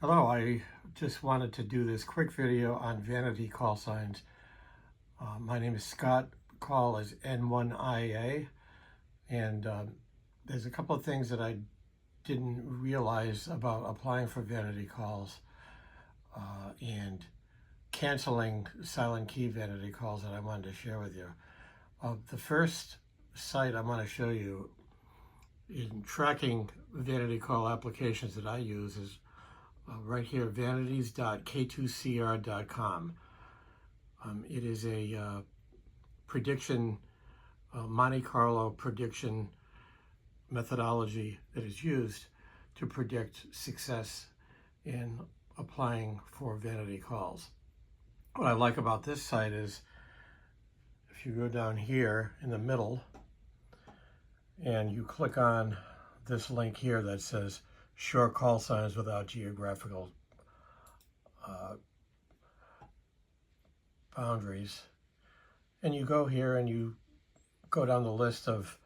Hello, I just wanted to do this quick video on vanity call signs. My name is Scott, call is N1IA, and there's a couple of things that I didn't realize about applying for vanity calls and canceling silent key vanity calls that I wanted to share with you. The first site I want to show you in tracking vanity call applications that I use is right here, vanities.k2cr.com. It is a prediction, Monte Carlo prediction methodology that is used to predict success in applying for vanity calls. What I like about this site is if you go down here in the middle and you click on this link here that says short call signs without geographical boundaries, and you go here and you go down the list of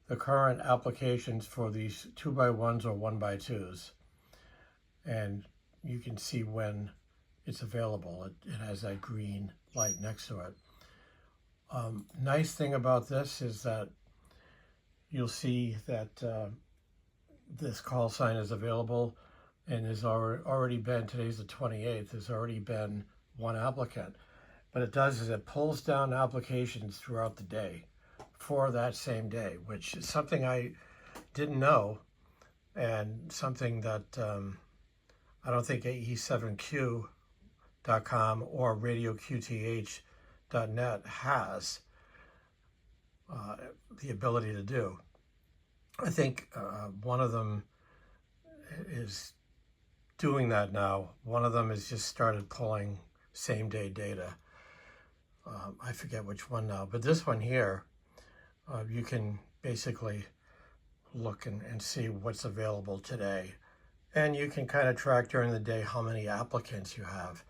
the current applications for these 2x1s or 1x2s, and you can see when it's available. It has that green light next to it. Nice thing about this is that you'll see that this call sign is available and has already been, today's the 28th, there's already been one applicant. But it does is it pulls down applications throughout the day for that same day, which is something I didn't know, and something that I don't think AE7Q.com or RadioQTH.net has the ability to do. I think one of them is doing that now. One of them has just started pulling same-day data. I forget which one now, but this one here, you can basically look and see what's available today. And you can kind of track during the day how many applicants you have.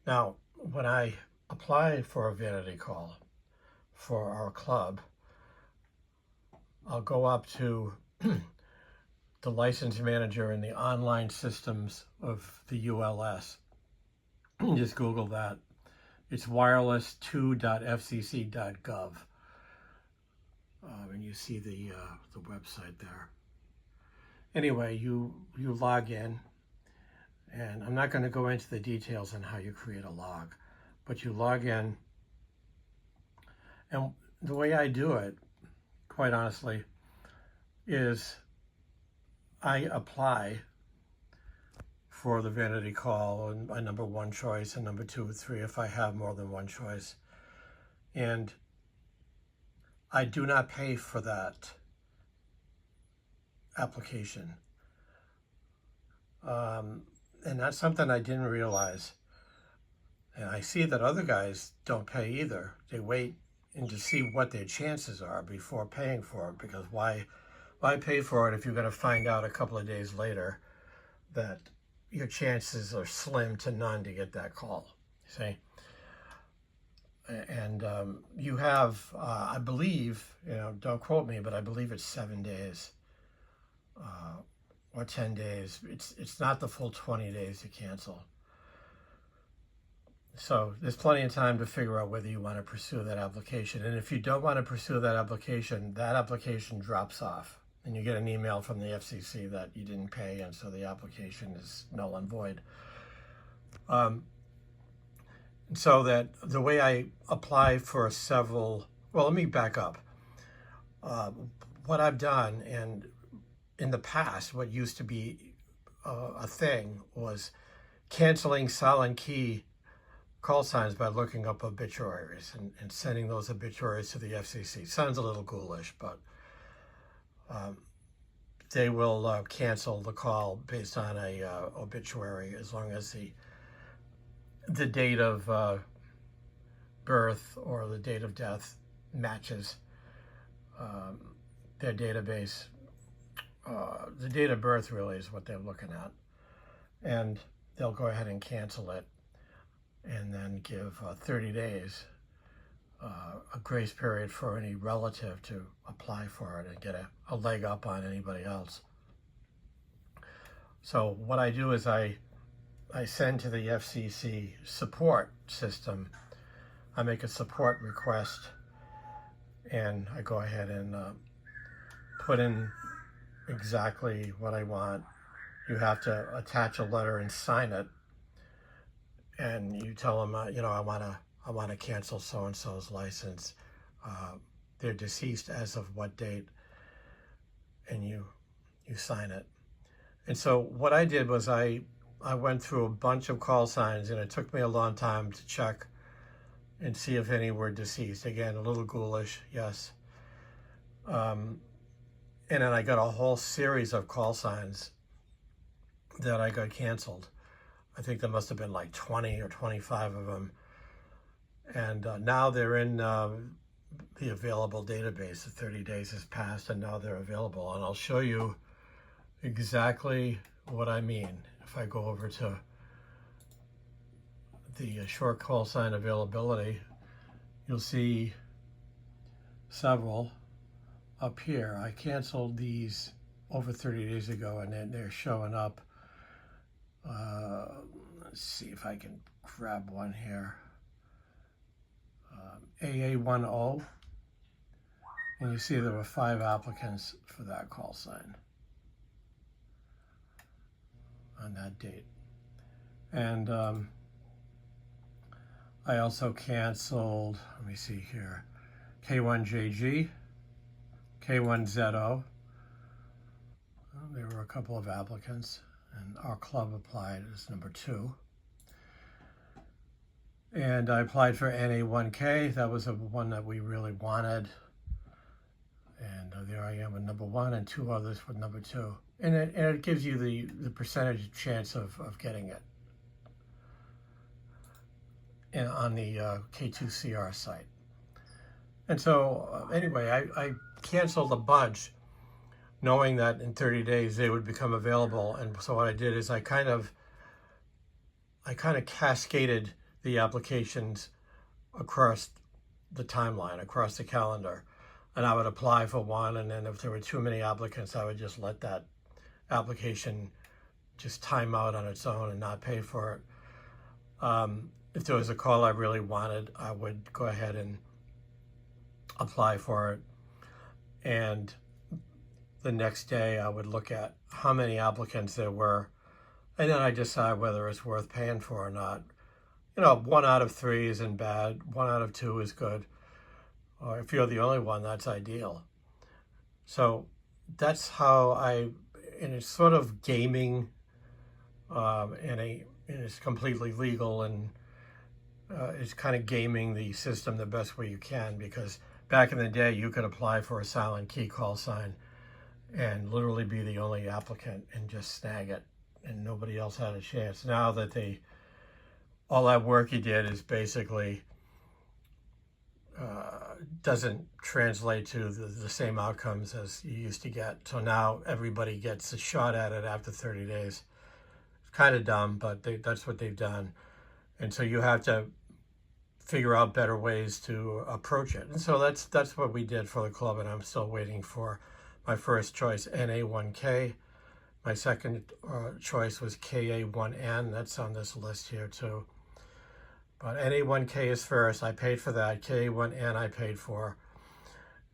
Now, when I apply for a vanity call for our club, I'll go up to the license manager in the online systems of the ULS. Just Google that. It's wireless2.fcc.gov. And you see the website there. Anyway, you log in, and I'm not going to go into the details on how you create a log, but you log in, and the way I do it, quite honestly, is I apply for the vanity call and my number one choice and number two or three if I have more than one choice. And I do not pay for that application. And that's something I didn't realize. And I see that other guys don't pay either. They wait and to see what their chances are before paying for it, because why pay for it if you're going to find out a couple of days later that your chances are slim to none to get that call, see? And you have, I believe, don't quote me, but I believe it's 7 days or 10 days. It's not the full 20 days to cancel. So there's plenty of time to figure out whether you want to pursue that application. And if you don't want to pursue that application drops off. And you get an email from the FCC that you didn't pay, and so the application is null and void. So that the way I apply for several, well, let me back up. What I've done, and in the past, what used to be a thing was canceling silent key call signs by looking up obituaries and sending those obituaries to the FCC. Sounds a little ghoulish, but they will cancel the call based on a obituary as long as the date of birth or the date of death matches their database. The date of birth really is what they're looking at, and they'll go ahead and cancel it and then give 30 days a grace period for any relative to apply for it and get a leg up on anybody else. So what I do is I I send to the FCC support system. I make a support request, and I go ahead and put in exactly what I want. You have to attach a letter and sign it, and you tell them, you know, I want to cancel so and so's license. They're deceased as of what date, and you sign it. And so what I did was I went through a bunch of call signs, and it took me a long time to check and see if any were deceased. Again, a little ghoulish, yes. And then I got a whole series of call signs that I got canceled. I think there must have been like 20 or 25 of them. And now they're in the available database. The 30 days has passed, and now they're available. And I'll show you exactly what I mean. If I go over to the short call sign availability, you'll see several up here. I canceled these over 30 days ago, and then they're showing up. Let's see if I can grab one here. AA10, and you see there were 5 applicants for that call sign on that date. And I also canceled, let me see here, K1JG, K1ZO. There were a couple of applicants, and our club applied as number 2. And I applied for NA1K. That was one that we really wanted. And there I am with number 1 and 2 others with number 2. And it gives you the percentage chance of getting it on the K2CR site. And so anyway, I canceled a bunch knowing that in 30 days they would become available. And so what I did is I kind of cascaded the applications across the timeline, across the calendar. And I would apply for one, and then if there were too many applicants, I would just let that application just time out on its own and not pay for it. If there was a call I really wanted, I would go ahead and apply for it. And the next day I would look at how many applicants there were, and then I decide whether it's worth paying for or not. You know, 1 out of 3 isn't bad, 1 out of 2 is good. Or if you're the only one, that's ideal. So that's how and it's sort of gaming, and it's completely legal, and it's kind of gaming the system the best way you can, because back in the day you could apply for a silent key call sign and literally be the only applicant and just snag it, and nobody else had a chance. Now that all that work you did is basically doesn't translate to the same outcomes as you used to get. So now everybody gets a shot at it after 30 days. It's kind of dumb, but that's what they've done. And so you have to figure out better ways to approach it. And so that's what we did for the club, and I'm still waiting for my first choice, NA1K. My second choice was KA1N. That's on this list here too. But NA1K is first. I paid for that. KA1N I paid for.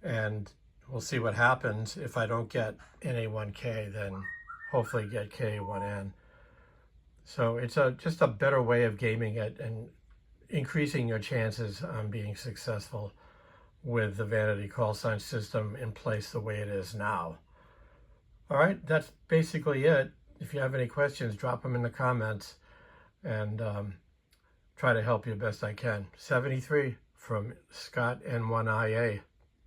And we'll see what happens. If I don't get NA1K, then hopefully get KA1N. So it's just a better way of gaming it and increasing your chances on being successful with the Vanity Callsign system in place the way it is now. All right, that's basically it. If you have any questions, drop them in the comments, and try to help you best I can. 73 from Scott N1IA.